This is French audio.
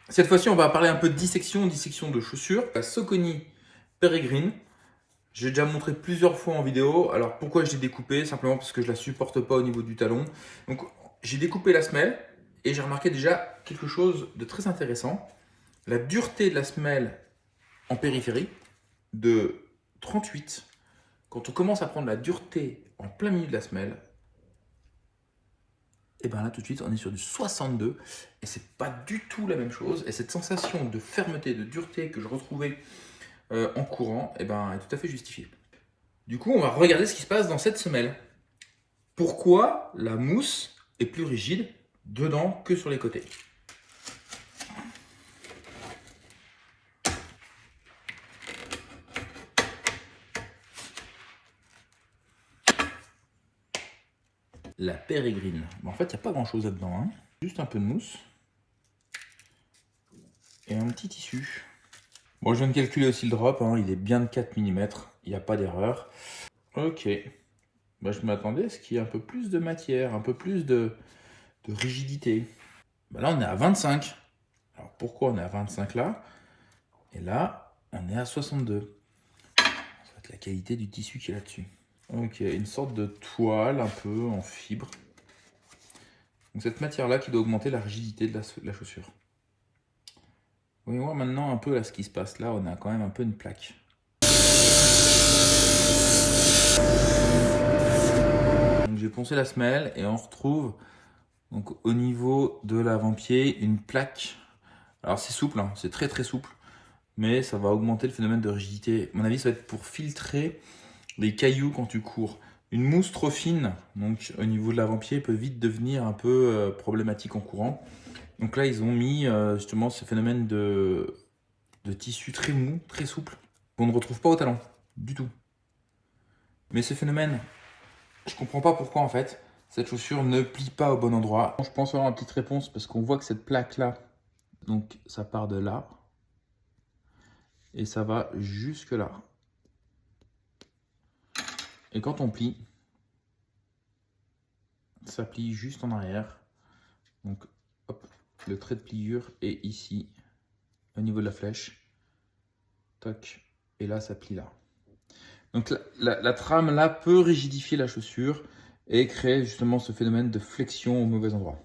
Cette fois-ci, on va parler un peu de dissection de chaussures. La Saucony Peregrine. J'ai déjà montré plusieurs fois en vidéo. Alors pourquoi je l'ai découpée? Simplement parce que je la supporte pas au niveau du talon. Donc j'ai découpé la semelle et j'ai remarqué déjà quelque chose de très intéressant. La dureté de la semelle en périphérie de 38. Quand on commence à prendre la dureté en plein milieu de la semelle, et bien là tout de suite on est sur du 62 et c'est pas du tout la même chose. Et cette sensation de fermeté, de dureté que je retrouvais en courant, et ben, est tout à fait justifiée. Du coup, on va regarder ce qui se passe dans cette semelle. Pourquoi la mousse est plus rigide dedans que sur les côtés? La Pérégrine. En fait, il n'y a pas grand chose là-dedans. Hein. Juste un peu de mousse et un petit tissu. Bon, je viens de calculer aussi le drop. Hein. Il est bien de 4 mm. Il n'y a pas d'erreur. Ok. Bah, je m'attendais à ce qu'il y ait un peu plus de matière, un peu plus de rigidité. Bah, là, on est à 25. Alors, pourquoi on est à 25 là? Et là, on est à 62. Ça va être la qualité du tissu qui est là-dessus. Ok, une sorte de toile un peu en fibre. Donc cette matière-là qui doit augmenter la rigidité de la chaussure. Vous voyez voir maintenant un peu là ce qui se passe. Là, on a quand même un peu une plaque. Donc j'ai poncé la semelle et on retrouve donc au niveau de l'avant-pied une plaque. Alors c'est souple, hein, c'est très très souple, mais ça va augmenter le phénomène de rigidité. À mon avis, ça va être pour filtrer les cailloux quand tu cours. Une mousse trop fine, donc au niveau de l'avant-pied, peut vite devenir un peu problématique en courant. Donc là, ils ont mis justement ce phénomène de tissu très mou, très souple, qu'on ne retrouve pas au talon, du tout. Mais ce phénomène, je comprends pas pourquoi en fait, cette chaussure ne plie pas au bon endroit. Je pense avoir une petite réponse parce qu'on voit que cette plaque-là, donc ça part de là, et ça va jusque là. Et quand on plie, ça plie juste en arrière. Donc hop, le trait de pliure est ici, au niveau de la flèche. Toc, et là ça plie là. Donc la trame là peut rigidifier la chaussure et créer justement ce phénomène de flexion au mauvais endroit.